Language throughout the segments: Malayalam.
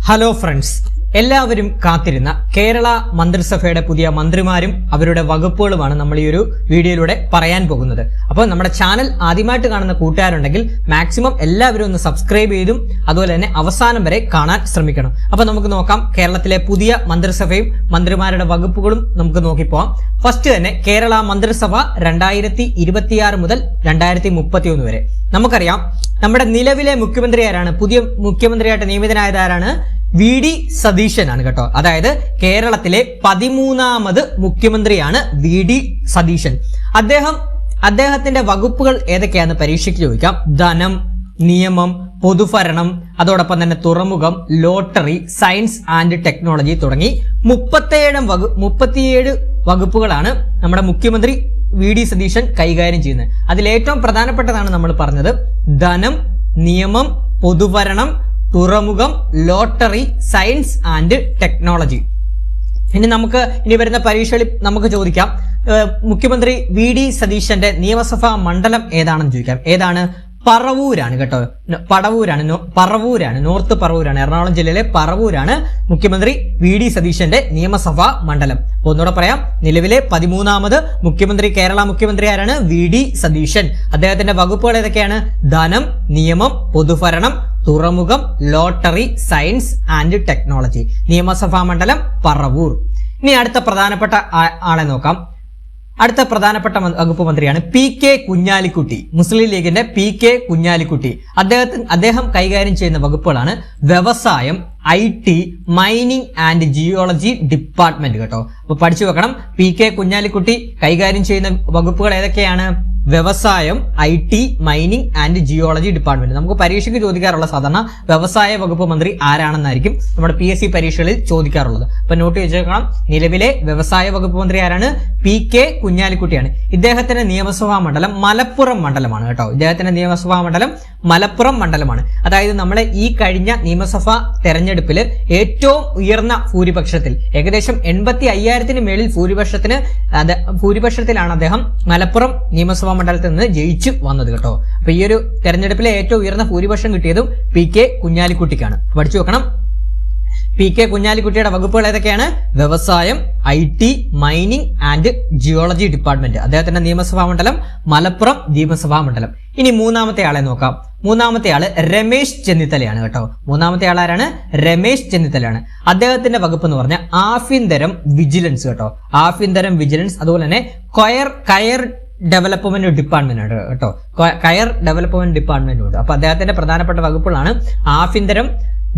ഹലോ ഫ്രണ്ട്സ്, എല്ലാവരും കാത്തിരുന്ന കേരള മന്ത്രിസഭയുടെ പുതിയ മന്ത്രിമാരും അവരുടെ വകുപ്പുകളുമാണ് നമ്മൾ ഈ ഒരു വീഡിയോയിലൂടെ പറയാൻ പോകുന്നത്. അപ്പോൾ നമ്മുടെ ചാനൽ ആദ്യമായിട്ട് കാണുന്ന കൂട്ടുകാരുണ്ടെങ്കിൽ മാക്സിമം എല്ലാവരും ഒന്ന് സബ്സ്ക്രൈബ് ചെയ്തും അതുപോലെ തന്നെ അവസാനം വരെ കാണാൻ ശ്രമിക്കണം. അപ്പോൾ നമുക്ക് നോക്കാം കേരളത്തിലെ പുതിയ മന്ത്രിസഭയും മന്ത്രിമാരുടെ വകുപ്പുകളും നമുക്ക് നോക്കിപ്പോവാം. ഫസ്റ്റ് തന്നെ കേരള മന്ത്രിസഭ 2026 മുതൽ 2031 വരെ. നമുക്കറിയാം നമ്മുടെ നിലവിലെ മുഖ്യമന്ത്രി ആരാണ്? പുതിയ മുഖ്യമന്ത്രിയായിട്ട് നിയമിതനായത് ആരാണ്? VD സതീശനാണ് കേട്ടോ. അതായത് കേരളത്തിലെ 13ാമത് മുഖ്യമന്ത്രിയാണ് VD സതീശൻ. അദ്ദേഹത്തിന്റെ വകുപ്പുകൾ ഏതൊക്കെയാന്ന് പരീക്ഷയ്ക്ക് ചോദിക്കാം. ധനം, നിയമം, പൊതുഭരണം, അതോടൊപ്പം തന്നെ തുറമുഖം, ലോട്ടറി, സയൻസ് ആൻഡ് ടെക്നോളജി തുടങ്ങി 37 വകുപ്പുകളാണ് നമ്മുടെ മുഖ്യമന്ത്രി VD സതീശൻ കൈകാര്യം ചെയ്യുന്നത്. അതിൽ ഏറ്റവും പ്രധാനപ്പെട്ടതാണ് നമ്മൾ പറഞ്ഞത് ധനം, നിയമം, പൊതുഭരണം, തുറമുഖം, ലോട്ടറി, സയൻസ് ആൻഡ് ടെക്നോളജി. ഇനി വരുന്ന പരീക്ഷകളിൽ നമുക്ക് ചോദിക്കാം, മുഖ്യമന്ത്രി VD സതീശന്റെ നിയമസഭാ മണ്ഡലം ഏതാണെന്ന് ചോദിക്കാം. ഏതാണ്? പറവൂരാണ് കേട്ടോ. പറവൂരാണ്, നോർത്ത് പറവൂരാണ്, എറണാകുളം ജില്ലയിലെ പറവൂരാണ് മുഖ്യമന്ത്രി VD സതീശന്റെ നിയമസഭാ മണ്ഡലം. ഒന്നുകൂടെ പറയാം, നിലവിലെ 13ാമത് മുഖ്യമന്ത്രി, കേരള മുഖ്യമന്ത്രി ആരാണ്? VD സതീശൻ. അദ്ദേഹത്തിന്റെ വകുപ്പുകൾ ഏതൊക്കെയാണ്? ധനം, നിയമം, പൊതുഭരണം, തുറമുഖം, ലോട്ടറി, സയൻസ് ആൻഡ് ടെക്നോളജി. നിയമസഭാ മണ്ഡലം പറവൂർ. ഇനി അടുത്ത പ്രധാനപ്പെട്ട ആളെ നോക്കാം. അടുത്ത പ്രധാനപ്പെട്ട വകുപ്പ് മന്ത്രിയാണ് PK കുഞ്ഞാലിക്കുട്ടി. മുസ്ലിം ലീഗിന്റെ PK കുഞ്ഞാലിക്കുട്ടി. അദ്ദേഹം കൈകാര്യം ചെയ്യുന്ന വകുപ്പുകളാണ് വ്യവസായം, IT, mining and geology department കേട്ടോ. അപ്പൊ പഠിച്ചു വെക്കണം, PK കുഞ്ഞാലിക്കുട്ടി കൈകാര്യം ചെയ്യുന്ന വകുപ്പുകൾ ഏതൊക്കെയാണ്? വ്യവസായം, IT, mining and geology department. നമുക്ക് പരീക്ഷയ്ക്ക് ചോദിക്കാറുള്ള സാധാരണ വ്യവസായ വകുപ്പ് മന്ത്രി ആരാണെന്നായിരിക്കും നമ്മുടെ PSC പരീക്ഷകളിൽ ചോദിക്കാറുള്ളത്. അപ്പൊ നോട്ട് വെച്ചേക്കണം, നിലവിലെ വ്യവസായ വകുപ്പ് മന്ത്രി ആരാണ്? PK കുഞ്ഞാലിക്കുട്ടിയാണ്. ഇദ്ദേഹത്തിന്റെ നിയമസഭാ മണ്ഡലം മലപ്പുറം മണ്ഡലമാണ് കേട്ടോ. ഇദ്ദേഹത്തിന്റെ നിയമസഭാ മണ്ഡലം മലപ്പുറം മണ്ഡലമാണ്. അതായത് നമ്മളെ ഈ കഴിഞ്ഞ നിയമസഭാ തെരഞ്ഞെടുപ്പിൽ ഏറ്റവും ഉയർന്ന ഭൂരിപക്ഷത്തിൽ, ഏകദേശം 85,000 മേളിൽ ഭൂരിപക്ഷത്തിലാണ് അദ്ദേഹം മലപ്പുറം നിയമസഭാ മണ്ഡലത്തിൽ നിന്ന് ജയിച്ചു വന്നത് കേട്ടോ. അപ്പൊ ഈ ഒരു തെരഞ്ഞെടുപ്പിലെ ഏറ്റവും ഉയർന്ന ഭൂരിപക്ഷം കിട്ടിയതും PK കുഞ്ഞാലിക്കുട്ടിക്കാണ്. പഠിച്ചു വെക്കണം, PK കുഞ്ഞാലിക്കുട്ടിയുടെ വകുപ്പുകൾ ഏതൊക്കെയാണ്? വ്യവസായം, IT, mining and geology department. അദ്ദേഹത്തിന്റെ നിയമസഭാ മണ്ഡലം മലപ്പുറം നിയമസഭാ മണ്ഡലം. ഇനി മൂന്നാമത്തെ ആളെ നോക്കാം. മൂന്നാമത്തെ ആള് രമേശ് ചെന്നിത്തലയാണ് കേട്ടോ. മൂന്നാമത്തെ ആൾ ആരാണ്? രമേശ് ചെന്നിത്തലയാണ്. അദ്ദേഹത്തിന്റെ വകുപ്പ് എന്ന് പറഞ്ഞാൽ ആഭ്യന്തരം വിജിലൻസ് കേട്ടോ. ആഭ്യന്തരം വിജിലൻസ്, അതുപോലെ തന്നെ കയർ ഡെവലപ്മെന്റ് ഡിപ്പാർട്ട്മെന്റ് ആണ് കേട്ടോ. കയർ ഡെവലപ്മെന്റ് ഡിപ്പാർട്ട്മെന്റ് ഉണ്ട്. അപ്പൊ അദ്ദേഹത്തിന്റെ പ്രധാനപ്പെട്ട വകുപ്പുകളാണ് ആഭ്യന്തരം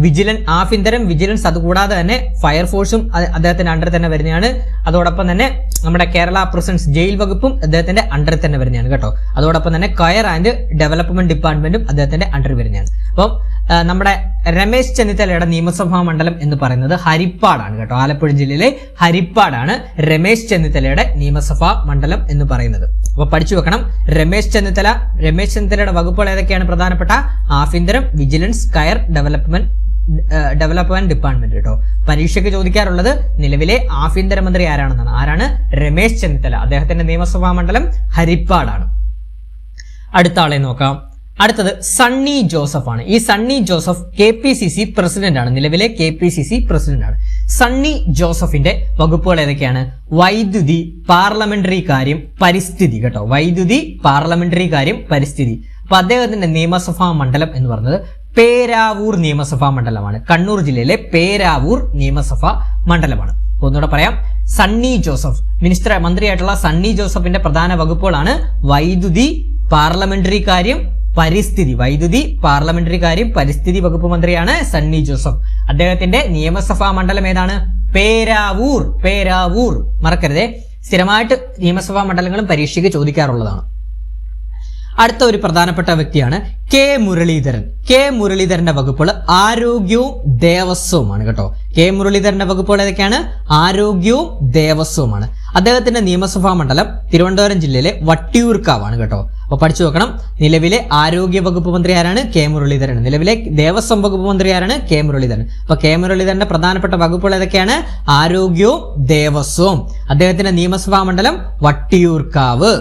വിജിലൻസ്, അതുകൂടാതെ തന്നെ ഫയർഫോഴ്സും അദ്ദേഹത്തിന്റെ അണ്ടറിൽ തന്നെ വരുന്നതാണ്. അതോടൊപ്പം തന്നെ നമ്മുടെ കേരള പ്രിസൺസ് ജയിൽ വകുപ്പും അദ്ദേഹത്തിന്റെ അണ്ടറിൽ തന്നെ വരുന്നതാണ് കേട്ടോ. അതോടൊപ്പം തന്നെ കയർ ആൻഡ് ഡെവലപ്മെന്റ് ഡിപ്പാർട്ട്മെന്റും അദ്ദേഹത്തിന്റെ അണ്ടറിൽ വരുന്നതാണ്. അപ്പം നമ്മുടെ രമേശ് ചെന്നിത്തലയുടെ നിയമസഭാ മണ്ഡലം എന്ന് പറയുന്നത് ഹരിപ്പാടാണ് കേട്ടോ. ആലപ്പുഴ ജില്ലയിലെ ഹരിപ്പാടാണ് രമേശ് ചെന്നിത്തലയുടെ നിയമസഭാ മണ്ഡലം എന്ന് പറയുന്നത്. അപ്പൊ പഠിച്ചു വെക്കണം, രമേശ് ചെന്നിത്തലയുടെ വകുപ്പുകൾ ഏതൊക്കെയാണ്? പ്രധാനപ്പെട്ട ആഭ്യന്തരം, വിജിലൻസ്, കയർ ഡെവലപ്മെന്റ് ഡിപ്പാർട്ട്മെന്റ് കേട്ടോ. പരീക്ഷയ്ക്ക് ചോദിക്കാറുള്ളത് നിലവിലെ ആഭ്യന്തരമന്ത്രി ആരാണെന്നാണ്. ആരാണ്? രമേശ് ചെന്നിത്തല. അദ്ദേഹത്തിന്റെ നിയമസഭാ മണ്ഡലം ഹരിപ്പാടാണ്. അടുത്ത ആളെ നോക്കാം. അടുത്തത് സണ്ണി ജോസഫ് ആണ്. ഈ സണ്ണി ജോസഫ് KPCC പ്രസിഡന്റ് ആണ്. നിലവിലെ KPCC പ്രസിഡന്റ് ആണ്. സണ്ണി ജോസഫിന്റെ വകുപ്പുകൾ ഏതൊക്കെയാണ്? വൈദ്യുതി, പാർലമെന്ററി കാര്യം, പരിസ്ഥിതി കേട്ടോ. വൈദ്യുതി, പാർലമെന്ററി കാര്യം, പരിസ്ഥിതി. അപ്പൊ അദ്ദേഹത്തിന്റെ നിയമസഭാ മണ്ഡലം എന്ന് പറയുന്നത് പേരാവൂർ നിയമസഭാ മണ്ഡലമാണ്. കണ്ണൂർ ജില്ലയിലെ പേരാവൂർ നിയമസഭാ മണ്ഡലമാണ്. ഒന്നുകൂടെ പറയാം, സണ്ണി ജോസഫ് മന്ത്രിയായിട്ടുള്ള സണ്ണി ജോസഫിന്റെ പ്രധാന വകുപ്പുകളാണ് വൈദ്യുതി, പാർലമെന്ററി കാര്യം, പരിസ്ഥിതി. വൈദ്യുതി, പാർലമെന്ററി കാര്യം, പരിസ്ഥിതി വകുപ്പ് മന്ത്രിയാണ് സണ്ണി ജോസഫ്. അദ്ദേഹത്തിന്റെ നിയമസഭാ മണ്ഡലം ഏതാണ്? പേരാവൂർ. മറക്കരുതേ, സ്ഥിരമായിട്ട് നിയമസഭാ മണ്ഡലങ്ങളും പരീക്ഷയ്ക്ക് ചോദിക്കാറുള്ളതാണ്. അടുത്ത ഒരു പ്രധാനപ്പെട്ട വ്യക്തിയാണ് K മുരളീധരന്റെ വകുപ്പുകൾ ആരോഗ്യവും ദേവസ്വവുമാണ് കേട്ടോ. K മുരളീധരന്റെ വകുപ്പുകൾ ഏതൊക്കെയാണ്? ആരോഗ്യവും ദേവസ്വവുമാണ്. അദ്ദേഹത്തിന്റെ നിയമസഭാ മണ്ഡലം തിരുവനന്തപുരം ജില്ലയിലെ വട്ടിയൂർക്കാവാണ് കേട്ടോ. അപ്പൊ പഠിച്ചു വെക്കണം, നിലവിലെ ആരോഗ്യ വകുപ്പ് മന്ത്രി ആരാണ്? K മുരളീധരൻ. നിലവിലെ ദേവസ്വം വകുപ്പ് മന്ത്രി ആരാണ്? K മുരളീധരൻ. അപ്പൊ K മുരളീധരന്റെ പ്രധാനപ്പെട്ട വകുപ്പുകൾ ഏതൊക്കെയാണ്? ആരോഗ്യവും ദേവസ്വവും. അദ്ദേഹത്തിന്റെ നിയമസഭാ മണ്ഡലം വട്ടിയൂർക്കാവ്.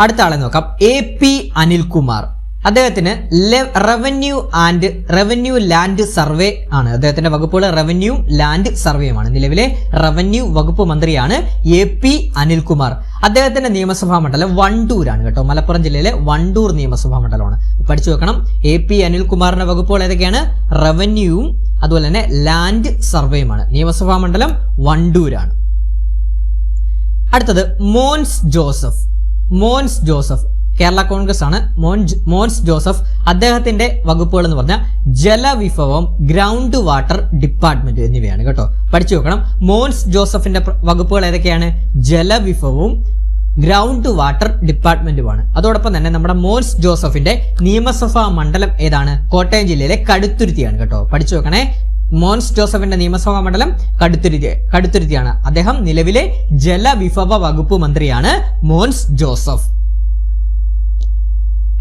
അടുത്ത ആളെ നോക്കാം, AP അനിൽകുമാർ. അദ്ദേഹത്തിന് റവന്യൂ ലാൻഡ് സർവേ ആണ്. അദ്ദേഹത്തിന്റെ വകുപ്പുകൾ റവന്യൂ ലാൻഡ് സർവേയുമാണ്. നിലവിലെ റവന്യൂ വകുപ്പ് മന്ത്രിയാണ് AP അനിൽകുമാർ. അദ്ദേഹത്തിന്റെ നിയമസഭാ മണ്ഡലം വണ്ടൂരാണ് കേട്ടോ. മലപ്പുറം ജില്ലയിലെ വണ്ടൂർ നിയമസഭാ മണ്ഡലമാണ്. പഠിച്ചു വെക്കണം. AP അനിൽകുമാറിന്റെ വകുപ്പുകൾ ഏതൊക്കെയാണ്? റവന്യൂവും അതുപോലെ തന്നെ ലാൻഡ് സർവേയുമാണ്. നിയമസഭാ മണ്ഡലം വണ്ടൂരാണ്. അടുത്തത് മോൻസ് ജോസഫ് കേരള കോൺഗ്രസ് ആണ്. മോൻസ് ജോസഫ് അദ്ദേഹത്തിന്റെ വകുപ്പുകൾ എന്ന് പറഞ്ഞാൽ ജലവിഭവം, ഗ്രൗണ്ട് വാട്ടർ ഡിപ്പാർട്ട്മെന്റ് എന്നിവയാണ് കേട്ടോ. പഠിച്ചു വെക്കണം. മോൻസ് ജോസഫിന്റെ വകുപ്പുകൾ ഏതൊക്കെയാണ്? ജലവിഭവവും ഗ്രൗണ്ട് വാട്ടർ ഡിപ്പാർട്ട്മെന്റുമാണ്. അതോടൊപ്പം തന്നെ നമ്മുടെ മോൻസ് ജോസഫിന്റെ നിയമസഭാ മണ്ഡലം ഏതാണ്? കോട്ടയം ജില്ലയിലെ കടുത്തുരുത്തിയാണ് കേട്ടോ. പഠിച്ചു വെക്കണേ. മോൻസ് ജോസഫിന്റെ നിയമസഭാ മണ്ഡലം കടുത്തുരുത്തിയാണ്. അദ്ദേഹം നിലവിലെ ജലവിഭവ വകുപ്പ് മന്ത്രിയാണ് മോൻസ് ജോസഫ്.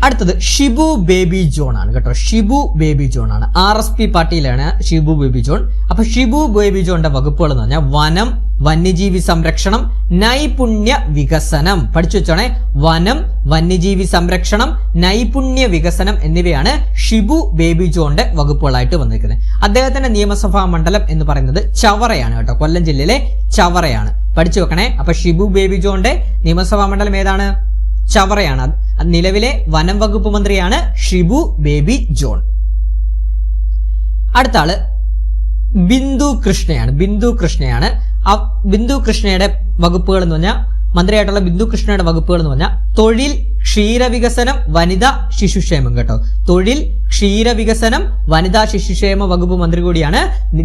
അടുത്തത് ഷിബു ബേബി ജോൺ ആണ് കേട്ടോ. ഷിബു ബേബി ജോൺ ആണ്. RSP പാർട്ടിയിലാണ് ഷിബു ബേബി ജോൺ. അപ്പൊ ഷിബു ബേബി ജോണിന്റെ വകുപ്പുകൾ എന്ന് പറഞ്ഞാൽ വനം, വന്യജീവി സംരക്ഷണം, നൈപുണ്യ വികസനം. പഠിച്ചു വെച്ചോണേ. വനം, വന്യജീവി സംരക്ഷണം, നൈപുണ്യ വികസനം എന്നിവയാണ് ഷിബു ബേബി ജോണിന്റെ വകുപ്പുകളായിട്ട് വന്നിരിക്കുന്നത്. അദ്ദേഹത്തിന്റെ നിയമസഭാ മണ്ഡലം എന്ന് പറയുന്നത് ചവറയാണ് കേട്ടോ. കൊല്ലം ജില്ലയിലെ ചവറയാണ്. പഠിച്ചു വെക്കണേ. അപ്പൊ ഷിബു ബേബി ജോണിന്റെ നിയമസഭാ മണ്ഡലം ഏതാണ്? ചവറയാണ്. നിലവിലെ വനം വകുപ്പ് മന്ത്രിയാണ് ഷിബു ബേബി ജോൺ. അടുത്ത ആള് ബിന്ദു കൃഷ്ണയാണ്. ബിന്ദു കൃഷ്ണയുടെ വകുപ്പുകൾ എന്ന് പറഞ്ഞാൽ മന്ത്രിയായിട്ടുള്ള ബിന്ദു കൃഷ്ണയുടെ വകുപ്പുകൾ എന്ന് പറഞ്ഞാൽ തൊഴിൽ, ക്ഷീരവികസനം, വനിതാ ശിശുക്ഷേമം കേട്ടോ. തൊഴിൽ, ക്ഷീരവികസനം, വനിതാ ശിശുക്ഷേമ വകുപ്പ് മന്ത്രി കൂടിയാണ്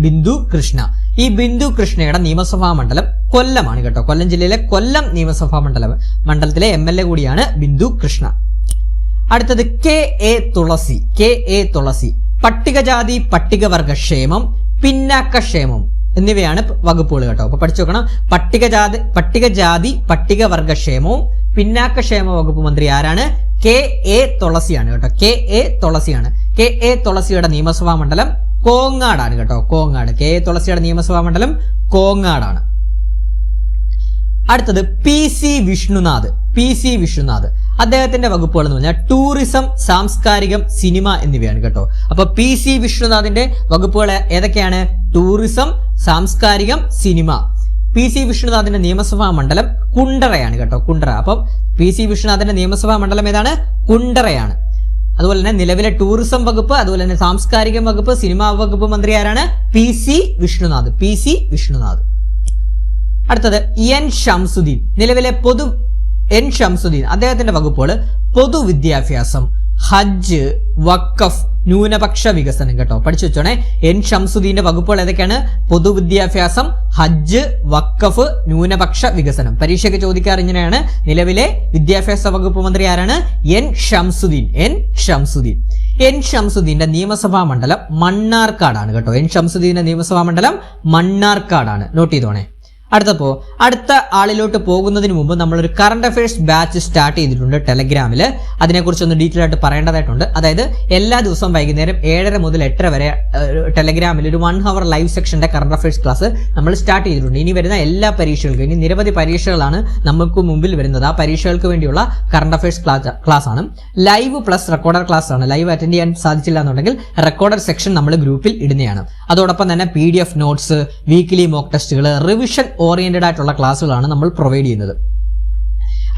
ബിന്ദു കൃഷ്ണ. ഈ ബിന്ദു കൃഷ്ണയുടെ നിയമസഭാ മണ്ഡലം കൊല്ലമാണ് കേട്ടോ. കൊല്ലം ജില്ലയിലെ കൊല്ലം നിയമസഭാ മണ്ഡലത്തിലെ MLA കൂടിയാണ് ബിന്ദു കൃഷ്ണ. അടുത്തത് KA തുളസി. പട്ടികജാതി പട്ടികവർഗ ക്ഷേമം, പിന്നാക്കക്ഷേമം എന്നിവയാണ് വകുപ്പുകൾ കേട്ടോ. അപ്പൊ പഠിച്ചു നോക്കണം. പട്ടികജാതി പട്ടികവർഗ ക്ഷേമവും പിന്നാക്കക്ഷേമ വകുപ്പ് മന്ത്രി ആരാണ്? KA തുളസിയാണ് കേട്ടോ. KA തുളസിയുടെ നിയമസഭാ മണ്ഡലം കോങ്ങാടാണ് കേട്ടോ. KA തുളസിയുടെ നിയമസഭാ മണ്ഡലം കോങ്ങാടാണ്. അടുത്തത് PC വിഷ്ണുനാഥ്. അദ്ദേഹത്തിന്റെ വകുപ്പുകൾ എന്ന് പറഞ്ഞാൽ ടൂറിസം, സാംസ്കാരികം, സിനിമ എന്നിവയാണ് കേട്ടോ. അപ്പൊ PC വിഷ്ണുനാഥിന്റെ വകുപ്പുകൾ ഏതൊക്കെയാണ്? ടൂറിസം, സാംസ്കാരികം, സിനിമ. PC വിഷ്ണുനാഥിന്റെ നിയമസഭാ മണ്ഡലം കുണ്ടറയാണ് കേട്ടോ. അപ്പം PC വിഷ്ണുനാഥിന്റെ നിയമസഭാ മണ്ഡലം ഏതാണ്? കുണ്ടറയാണ്. അതുപോലെ തന്നെ നിലവിലെ ടൂറിസം വകുപ്പ്, അതുപോലെ തന്നെ സാംസ്കാരിക വകുപ്പ്, സിനിമാ വകുപ്പ് മന്ത്രി ആരാണ്? PC വിഷ്ണുനാഥ്. അടുത്തത് N ഷംസുദ്ദീൻ. നിലവിലെ ഷംസുദ്ദീൻ അദ്ദേഹത്തിന്റെ വകുപ്പുകൾ പൊതുവിദ്യാഭ്യാസം, ഹജ്ജ്, വഖഫ്, ന്യൂനപക്ഷ വികസനം കേട്ടോ. പഠിച്ചു വെച്ചോണേ. N ഷംസുദ്ദീന്റെ വകുപ്പുകൾ ഏതൊക്കെയാണ്? പൊതുവിദ്യാഭ്യാസം, ഹജ്ജ്, വഖഫ്, ന്യൂനപക്ഷ വികസനം. പരീക്ഷയ്ക്ക് ചോദിക്കാറ് ഇങ്ങനെയാണ്. നിലവിലെ വിദ്യാഭ്യാസ വകുപ്പ് മന്ത്രി ആരാണ്? N ഷംസുദ്ദീന്റെ നിയമസഭാ മണ്ഡലം മണ്ണാർക്കാടാണ് കേട്ടോ. N ഷംസുദ്ദീന്റെ നിയമസഭാ മണ്ഡലം മണ്ണാർക്കാടാണ്. നോട്ട് ചെയ്തോണേ. അടുത്ത ആളിലോട്ട് പോകുന്നതിന് മുമ്പ് നമ്മളൊരു കറണ്ട് അഫയേഴ്സ് ബാച്ച് സ്റ്റാർട്ട് ചെയ്തിട്ടുണ്ട് ടെലഗ്രാമിൽ. അതിനെക്കുറിച്ചൊന്ന് ഡീറ്റെയിൽ ആയിട്ട് പറയേണ്ടതായിട്ടുണ്ട്. അതായത് എല്ലാ ദിവസവും വൈകുന്നേരം 7:30 മുതൽ 8:30 വരെ ടെലഗ്രാമിൽ ഒരു 1 hour ലൈവ് സെക്ഷന്റെ കറണ്ട് അഫയേഴ്സ് ക്ലാസ് നമ്മൾ സ്റ്റാർട്ട് ചെയ്തിട്ടുണ്ട്. ഇനി വരുന്ന എല്ലാ പരീക്ഷകൾക്കും, ഇനി നിരവധി പരീക്ഷകളാണ് നമുക്ക് മുമ്പിൽ വരുന്നത്. ആ പരീക്ഷകൾക്ക് വേണ്ടിയുള്ള കറണ്ട് അഫയേഴ്സ് ക്ലാസ് ആണ്. ലൈവ് പ്ലസ് റെക്കോർഡർ ക്ലാസ് ആണ്. ലൈവ് അറ്റൻഡ് ചെയ്യാൻ സാധിച്ചില്ല എന്നുണ്ടെങ്കിൽ റെക്കോർഡർ സെക്ഷൻ നമ്മൾ ഗ്രൂപ്പിൽ ഇടുന്നതാണ്. അതോടൊപ്പം തന്നെ PDF നോട്ട്സ്, വീക്കിലി മോക്ക് ടെസ്റ്റുകൾ, റിവിഷൻ ഓറിയന്റഡ് ആയിട്ടുള്ള ക്ലാസ്സുകളാണ് നമ്മൾ പ്രൊവൈഡ് ചെയ്യുന്നത്.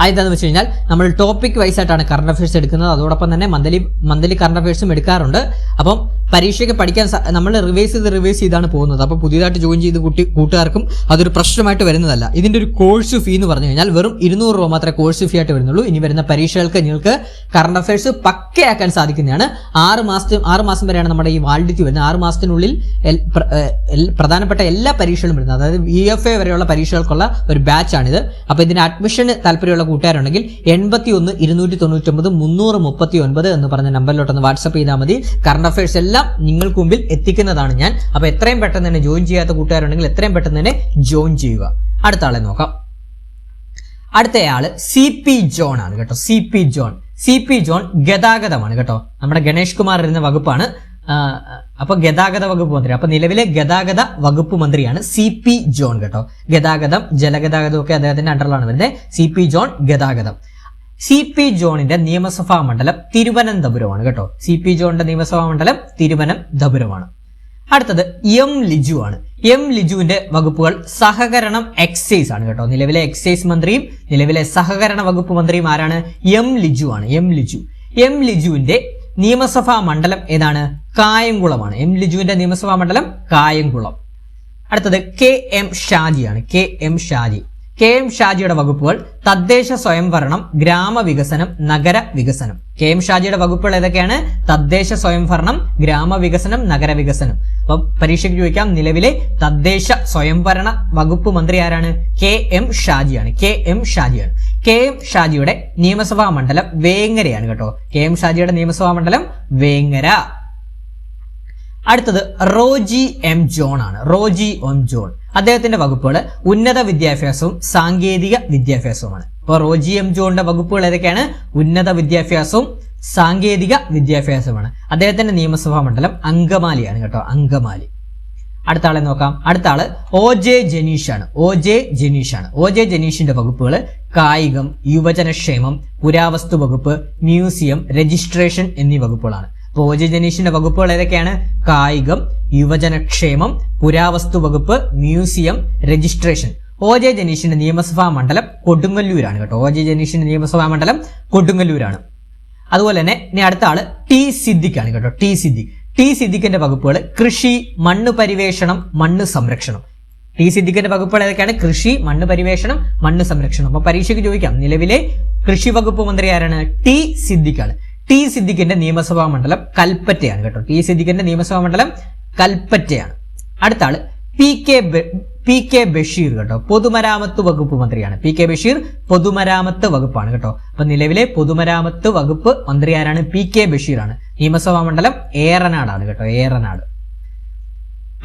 അതെന്താന്ന് വെച്ച് കഴിഞ്ഞാൽ നമ്മൾ ടോപ്പിക് വൈസ് ആയിട്ടാണ് കറണ്ട് അഫയേഴ്സ് എടുക്കുന്നത്. അതോടൊപ്പം തന്നെ മന്ത്ലി കറണ്ട് അഫയേഴ്സും എടുക്കാറുണ്ട്. അപ്പം പരീക്ഷയ്ക്ക് പഠിക്കാൻ നമ്മൾ റിവൈസ് ചെയ്താണ് പോകുന്നത്. അപ്പോൾ പുതിയതായിട്ട് ജോയിൻ ചെയ്ത് കൂട്ടുകാർക്കും അതൊരു പ്രശ്നമായിട്ട് വരുന്നതല്ല. ഇതിന്റെ ഒരു കോഴ്സ് ഫീ എന്ന് പറഞ്ഞു കഴിഞ്ഞാൽ വെറും 200 രൂപ മാത്രമേ കോഴ്സ് ഫീ ആയിട്ട് വരുന്നുള്ളൂ. ഇനി വരുന്ന പരീക്ഷകൾക്ക് നിങ്ങൾക്ക് കറണ്ട് അഫയേഴ്സ് പക്കയാക്കാൻ സാധിക്കുന്നതാണ്. 6 മാസം വരെയാണ് നമ്മുടെ ഈ വാലിഡിറ്റി വരുന്നത്. 6 മാസത്തിനുള്ളിൽ പ്രധാനപ്പെട്ട എല്ലാ പരീക്ഷകളും വരുന്നത്. അതായത് VFA വരെയുള്ള പരീക്ഷകൾക്കുള്ള ഒരു ബാച്ചാണിത്. അപ്പോൾ ഇതിന് അഡ്മിഷന് താല്പര്യമുള്ള കൂട്ടുകാരുണ്ടെങ്കിൽ 81 299 339 എന്ന് പറഞ്ഞ നമ്പറിലോട്ടൊന്ന് വാട്സ്ആപ്പ് ചെയ്താൽ മതി. കറണ്ട് അഫയേഴ്സ് എല്ലാം നിങ്ങൾക്ക് മുമ്പിൽ എത്തിക്കുന്നതാണ് ഞാൻ. അപ്പോൾ എത്രയും പെട്ടെന്ന് തന്നെ ജോയിൻ ചെയ്യാത്ത കൂട്ടുകാരുണ്ടെങ്കിൽ എത്രയും പെട്ടെന്ന് തന്നെ ജോയിൻ ചെയ്യുക. അടുത്ത ആളെ നോക്കാം. അടുത്തയാള് CP ജോൺ ആണ് കേട്ടോ. CP ജോൺ ഗതാഗതമാണ് കേട്ടോ. നമ്മുടെ ഗണേഷ് കുമാർ ഇരുന്ന വകുപ്പാണ്. അപ്പൊ ഗതാഗത വകുപ്പ് മന്ത്രി. അപ്പൊ നിലവിലെ ഗതാഗത വകുപ്പ് മന്ത്രിയാണ് CP ജോൺ കേട്ടോ. ഗതാഗതം, ജലഗതാഗതം ഒക്കെ അദ്ദേഹത്തിന്റെ അണ്ടറിലാണ് വരുന്നത്. CP ജോൺ ഗതാഗതം. CP ജോണിന്റെ നിയമസഭാ മണ്ഡലം തിരുവനന്തപുരമാണ് കേട്ടോ. CP ജോണിന്റെ നിയമസഭാ മണ്ഡലം തിരുവനന്തപുരമാണ്. അടുത്തത് M ലിജു ആണ്. M ലിജുവിന്റെ വകുപ്പുകൾ സഹകരണം, എക്സൈസ് ആണ് കേട്ടോ. നിലവിലെ എക്സൈസ് മന്ത്രിയും നിലവിലെ സഹകരണ വകുപ്പ് മന്ത്രിയും ആരാണ്? M ലിജു ആണ്. M ലിജുവിന്റെ നിയമസഭാ മണ്ഡലം ഏതാണ്? കായംകുളമാണ്. M ലിജുവിന്റെ നിയമസഭാ മണ്ഡലം കായംകുളം. അടുത്തത് KM ഷാജിയാണ്. KM ഷാജിയുടെ വകുപ്പുകൾ തദ്ദേശ സ്വയംഭരണം, ഗ്രാമവികസനം, നഗരവികസനം. KM ഷാജിയുടെ വകുപ്പുകൾ ഏതൊക്കെയാണ്? തദ്ദേശ സ്വയംഭരണം, ഗ്രാമവികസനം, നഗരവികസനം. അപ്പൊ പരീക്ഷയ്ക്ക് ചോദിക്കാം, നിലവിലെ തദ്ദേശ സ്വയംഭരണ വകുപ്പ് മന്ത്രി ആരാണ്? KM ഷാജിയാണ്. KM ഷാജിയുടെ നിയമസഭാ മണ്ഡലം വേങ്ങരയാണ് കേട്ടോ. KM ഷാജിയുടെ നിയമസഭാ മണ്ഡലം വേങ്ങര. അടുത്തത് റോജി M ജോൺ ആണ്. അദ്ദേഹത്തിന്റെ വകുപ്പുകൾ ഉന്നത വിദ്യാഭ്യാസവും സാങ്കേതിക വിദ്യാഭ്യാസവുമാണ്. അപ്പോൾ റോജി M ജോണിന്റെ വകുപ്പുകൾ ഏതൊക്കെയാണ്? ഉന്നത വിദ്യാഭ്യാസവും സാങ്കേതിക വിദ്യാഭ്യാസവുമാണ്. അദ്ദേഹത്തിന്റെ നിയമസഭാ മണ്ഡലം അങ്കമാലിയാണ് കേട്ടോ. അടുത്ത ആളെ നോക്കാം. അടുത്ത ആള് OJ ജനീഷിന്റെ വകുപ്പുകൾ കായികം, യുവജനക്ഷേമം, പുരാവസ്തു വകുപ്പ്, മ്യൂസിയം, രജിസ്ട്രേഷൻ എന്നീ വകുപ്പുകളാണ്. അപ്പോൾ OJ ജനീഷിന്റെ വകുപ്പുകൾ ഏതൊക്കെയാണ്? കായികം, യുവജനക്ഷേമം, പുരാവസ്തു വകുപ്പ്, മ്യൂസിയം, രജിസ്ട്രേഷൻ. OJ ജനീഷിന്റെ നിയമസഭാ മണ്ഡലം കൊടുങ്ങല്ലൂരാണ് കേട്ടോ. OJ ജനീഷിന്റെ നിയമസഭാ മണ്ഡലം കൊടുങ്ങല്ലൂരാണ്. അതുപോലെ തന്നെ ഇനി അടുത്ത ആള് T സിദ്ദിഖാണ് കേട്ടോ. ടി സിദ്ദിഖിന്റെ വകുപ്പുകൾ കൃഷി, മണ്ണ് പരിവേഷണം, മണ്ണ് സംരക്ഷണം. T സിദ്ദിഖിന്റെ വകുപ്പുകൾ ഏതൊക്കെയാണ്? കൃഷി, മണ്ണ് പരിവേഷണം, മണ്ണ് സംരക്ഷണം. അപ്പൊ പരീക്ഷയ്ക്ക് ചോദിക്കാം, നിലവിലെ കൃഷി വകുപ്പ് മന്ത്രി ആരാണ്? T സിദ്ദിഖാണ്. T സിദ്ദിഖിന്റെ നിയമസഭാ മണ്ഡലം കൽപ്പറ്റയാണ് കേട്ടോ. T സിദ്ദിഖിന്റെ നിയമസഭാ മണ്ഡലം കൽപ്പറ്റയാണ്. അടുത്ത ആള് PK ബഷീർ കേട്ടോ. പൊതുമരാമത്ത് വകുപ്പ് മന്ത്രിയാണ്. PK ബഷീർ പൊതുമരാമത്ത് വകുപ്പാണ് കേട്ടോ. അപ്പൊ നിലവിലെ പൊതുമരാമത്ത് വകുപ്പ് മന്ത്രി ആരാണ്? PK ബഷീറാണ്. നിയമസഭാ മണ്ഡലം ഏറനാടാണ് കേട്ടോ.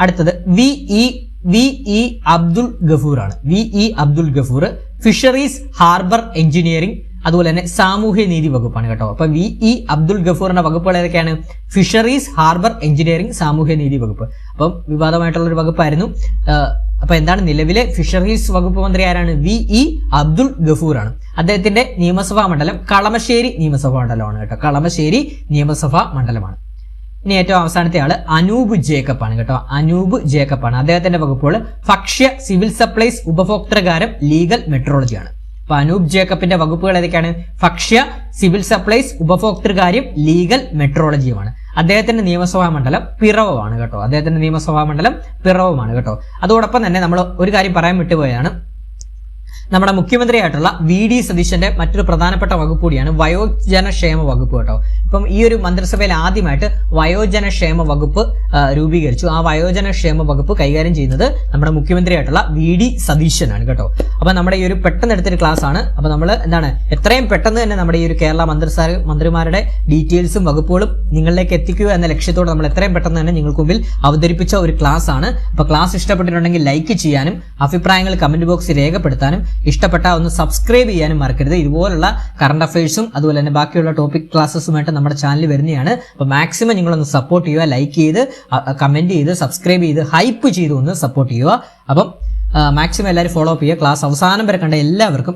അടുത്തത് VE അബ്ദുൽ ഗഫൂർ ആണ്. ഫിഷറീസ്, ഹാർബർ എഞ്ചിനീയറിംഗ്, അതുപോലെ തന്നെ സാമൂഹ്യ നീതി വകുപ്പാണ് കേട്ടോ. അപ്പൊ VE അബ്ദുൽ ഗഫൂറിന്റെ വകുപ്പുകൾ ഏതൊക്കെയാണ്? ഫിഷറീസ്, ഹാർബർ എഞ്ചിനീയറിംഗ്, സാമൂഹ്യ നീതി വകുപ്പ്. അപ്പം വിവാദമായിട്ടുള്ള ഒരു വകുപ്പായിരുന്നു. അപ്പൊ എന്താണ്? നിലവിലെ ഫിഷറീസ് വകുപ്പ് മന്ത്രി ആരാണ്? VE അബ്ദുൽ ഗഫൂർ ആണ്. അദ്ദേഹത്തിന്റെ നിയമസഭാ മണ്ഡലം കളമശ്ശേരി നിയമസഭാ മണ്ഡലമാണ് കേട്ടോ. കളമശ്ശേരി നിയമസഭാ മണ്ഡലമാണ്. ഇനി ഏറ്റവും അവസാനത്തെ ആള് അനൂപ് ജേക്കബ് ആണ് കേട്ടോ. അദ്ദേഹത്തിന്റെ വകുപ്പുകൾ ഭക്ഷ്യ, സിവിൽ സപ്ലൈസ്, ഉപഭോക്തൃകാര്യം, ലീഗൽ മെട്രോളജിയാണ്. അപ്പൊ അനൂപ് ജേക്കബിന്റെ വകുപ്പുകൾ ഏതൊക്കെയാണ്? ഭക്ഷ്യ, സിവിൽ സപ്ലൈസ്, ഉപഭോക്തൃകാര്യം, ലീഗൽ മെട്രോളജിയുമാണ്. അദ്ദേഹത്തിന്റെ നിയമസഭാ മണ്ഡലം പിറവമാണ് കേട്ടോ. അതോടൊപ്പം തന്നെ നമ്മൾ ഒരു കാര്യം പറയാൻ വിട്ടുപോയതാണ്. നമ്മുടെ മുഖ്യമന്ത്രിയായിട്ടുള്ള VD സതീശന്റെ മറ്റൊരു പ്രധാനപ്പെട്ട വകുപ്പ് കൂടിയാണ് വയോജനക്ഷേമ വകുപ്പ് കേട്ടോ. ഇപ്പം ഈ ഒരു മന്ത്രിസഭയിൽ ആദ്യമായിട്ട് വയോജനക്ഷേമ വകുപ്പ് രൂപീകരിച്ചു. ആ വയോജനക്ഷേമ വകുപ്പ് കൈകാര്യം ചെയ്യുന്നത് നമ്മുടെ മുഖ്യമന്ത്രിയായിട്ടുള്ള VD സതീശനാണ് കേട്ടോ. അപ്പൊ നമ്മുടെ ഈ ഒരു പെട്ടെന്ന് എടുത്തൊരു ക്ലാസ് ആണ്. അപ്പൊ നമ്മൾ എത്രയും പെട്ടെന്ന് തന്നെ നമ്മുടെ ഈ ഒരു കേരള മന്ത്രിമാരുടെ ഡീറ്റെയിൽസും വകുപ്പുകളും നിങ്ങളിലേക്ക് എത്തിക്കുക എന്ന ലക്ഷ്യത്തോടെ നമ്മൾ എത്രയും പെട്ടെന്ന് തന്നെ നിങ്ങൾക്ക് മുമ്പിൽ അവതരിപ്പിച്ച ഒരു ക്ലാസ് ആണ്. അപ്പൊ ക്ലാസ് ഇഷ്ടപ്പെട്ടിട്ടുണ്ടെങ്കിൽ ലൈക്ക് ചെയ്യാനും അഭിപ്രായങ്ങൾ കമന്റ് ബോക്സിൽ രേഖപ്പെടുത്താനും, ഇഷ്ടപ്പെട്ടാൽ ഒന്ന് സബ്സ്ക്രൈബ് ചെയ്യാനും മറക്കരുത്. ഇതുപോലുള്ള കറണ്ട് അഫയേഴ്സും അതുപോലെ തന്നെ ബാക്കിയുള്ള ടോപ്പിക് ക്ലാസ്സസുമായിട്ട് നമ്മുടെ ചാനൽ വരുന്നതാണ്. അപ്പോൾ മാക്സിമം നിങ്ങളൊന്ന് സപ്പോർട്ട് ചെയ്യുക, ലൈക്ക് ചെയ്ത്, കമന്റ് ചെയ്ത്, സബ്സ്ക്രൈബ് ചെയ്ത്, ഹൈപ്പ് ചെയ്ത് ഒന്ന് സപ്പോർട്ട് ചെയ്യുക. അപ്പം മാക്സിമം എല്ലാവരും ഫോളോ അപ്പ് ചെയ്യുക. ക്ലാസ് അവസാനം വരെ കണ്ട എല്ലാവർക്കും